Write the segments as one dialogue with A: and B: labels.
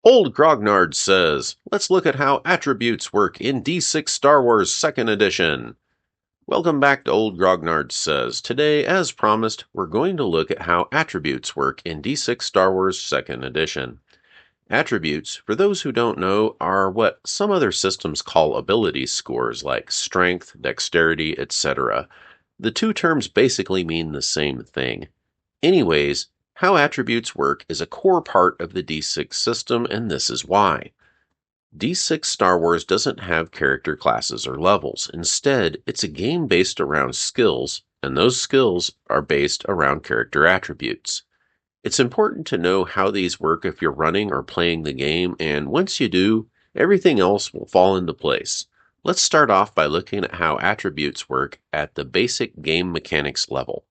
A: Old Grognard says, let's look at how attributes work in D6 Star Wars 2nd Edition. Welcome back to Old Grognard Says. Today, as promised, we're going to look at how attributes work in D6 Star Wars 2nd Edition. Attributes, for those who don't know, are what some other systems call ability scores like strength, dexterity, etc. The two terms basically mean the same thing. Anyways, how attributes work is a core part of the D6 system, and this is why. D6 Star Wars doesn't have character classes or levels. Instead, it's a game based around skills, and those skills are based around character attributes. It's important to know how these work if you're running or playing the game, and once you do, everything else will fall into place. Let's start off by looking at how attributes work at the basic game mechanics level.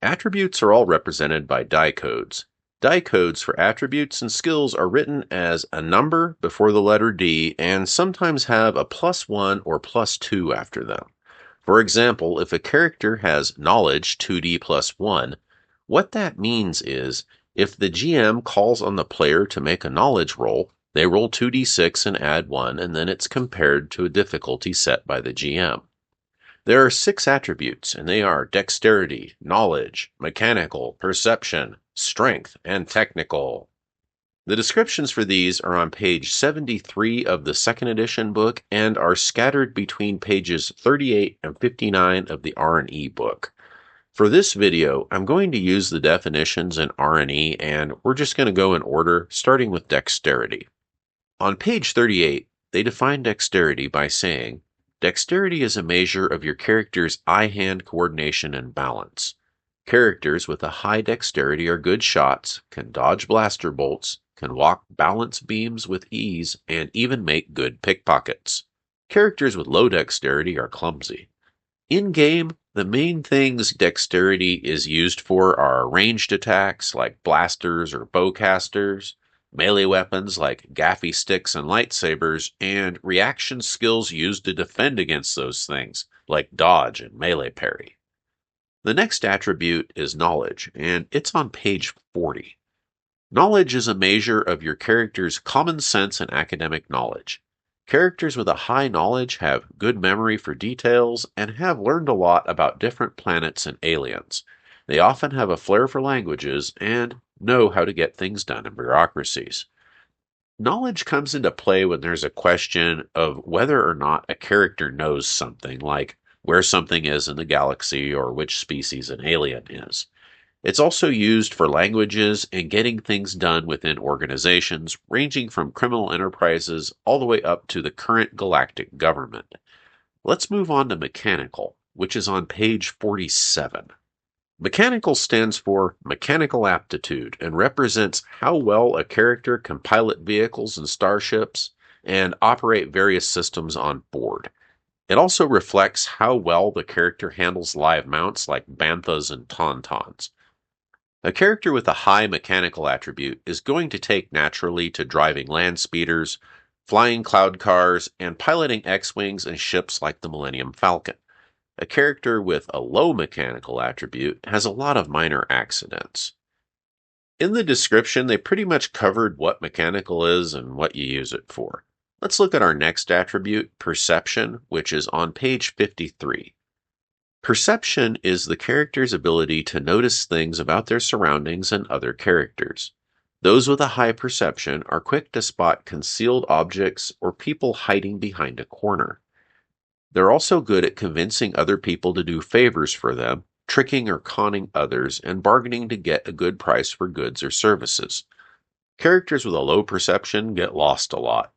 A: Attributes are all represented by die codes. Die codes for attributes and skills are written as a number before the letter D and sometimes have a +1 or +2 after them. For example, if a character has knowledge 2D plus 1, what that means is, if the GM calls on the player to make a knowledge roll, they roll 2d6 and add 1, and then it's compared to a difficulty set by the GM. There are 6 attributes, and they are dexterity, knowledge, mechanical, perception, strength, and technical. The descriptions for these are on page 73 of the 2nd edition book and are scattered between pages 38 and 59 of the R&E book. For this video, I'm going to use the definitions in R&E, and we're just going to go in order, starting with dexterity. On page 38, they define dexterity by saying, dexterity is a measure of your character's eye-hand coordination and balance. Characters with a high dexterity are good shots, can dodge blaster bolts, can walk balance beams with ease, and even make good pickpockets. Characters with low dexterity are clumsy. In-game, the main things dexterity is used for are ranged attacks like blasters or bowcasters, melee weapons like gaffy sticks and lightsabers, and reaction skills used to defend against those things like dodge and melee parry. The next attribute is knowledge, and it's on page 40. Knowledge is a measure of your character's common sense and academic knowledge. Characters with a high knowledge have good memory for details and have learned a lot about different planets and aliens. They often have a flair for languages and know how to get things done in bureaucracies. Knowledge comes into play when there's a question of whether or not a character knows something, like where something is in the galaxy or which species an alien is. It's also used for languages and getting things done within organizations, ranging from criminal enterprises all the way up to the current galactic government. Let's move on to mechanical, which is on page 47. Mechanical stands for mechanical aptitude and represents how well a character can pilot vehicles and starships and operate various systems on board. It also reflects how well the character handles live mounts like banthas and tauntauns. A character with a high mechanical attribute is going to take naturally to driving land speeders, flying cloud cars, and piloting X-Wings and ships like the Millennium Falcon. A character with a low mechanical attribute has a lot of minor accidents. In the description, they pretty much covered what mechanical is and what you use it for. Let's look at our next attribute, perception, which is on page 53. Perception is the character's ability to notice things about their surroundings and other characters. Those with a high perception are quick to spot concealed objects or people hiding behind a corner. They're also good at convincing other people to do favors for them, tricking or conning others, and bargaining to get a good price for goods or services. Characters with a low perception get lost a lot.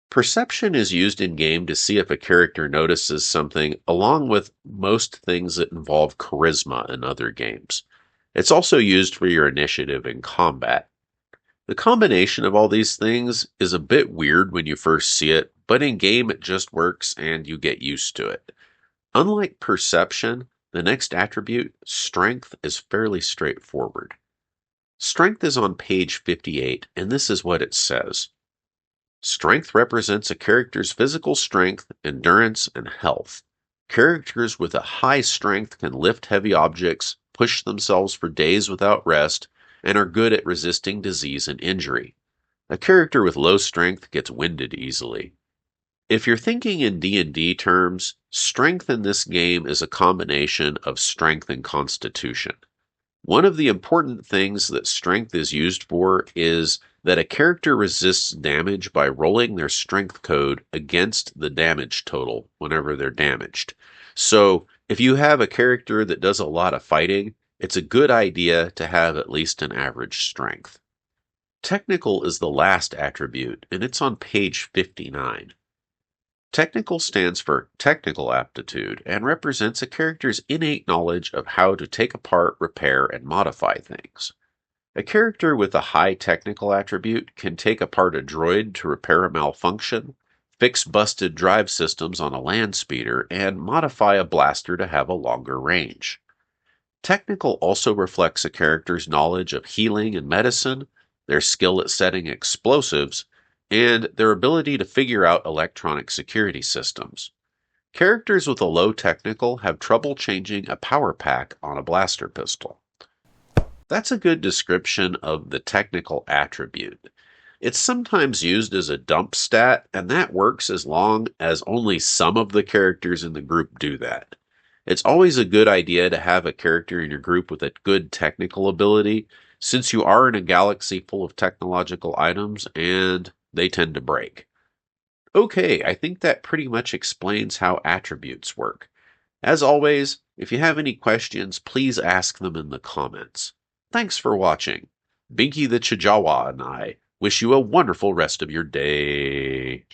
A: Perception is used in-game to see if a character notices something, along with most things that involve charisma in other games. It's also used for your initiative in combat. The combination of all these things is a bit weird when you first see it, but in-game it just works and you get used to it. Unlike perception, the next attribute, strength, is fairly straightforward. Strength is on page 58, and this is what it says. Strength represents a character's physical strength, endurance, and health. Characters with a high strength can lift heavy objects, push themselves for days without rest, and are good at resisting disease and injury. A character with low strength gets winded easily. If you're thinking in D&D terms, strength in this game is a combination of strength and constitution. One of the important things that strength is used for is that a character resists damage by rolling their strength code against the damage total whenever they're damaged. So, if you have a character that does a lot of fighting, it's a good idea to have at least an average strength. Technical is the last attribute, and it's on page 59. Technical stands for technical aptitude and represents a character's innate knowledge of how to take apart, repair, and modify things. A character with a high technical attribute can take apart a droid to repair a malfunction, fix busted drive systems on a land speeder, and modify a blaster to have a longer range. Technical also reflects a character's knowledge of healing and medicine, their skill at setting explosives, and their ability to figure out electronic security systems. Characters with a low technical have trouble changing a power pack on a blaster pistol. That's a good description of the technical attribute. It's sometimes used as a dump stat, and that works as long as only some of the characters in the group do that. It's always a good idea to have a character in your group with a good technical ability, since you are in a galaxy full of technological items and they tend to break. Okay, I think that pretty much explains how attributes work. As always, if you have any questions, please ask them in the comments. Thanks for watching. Binky the Chijawa and I wish you a wonderful rest of your day.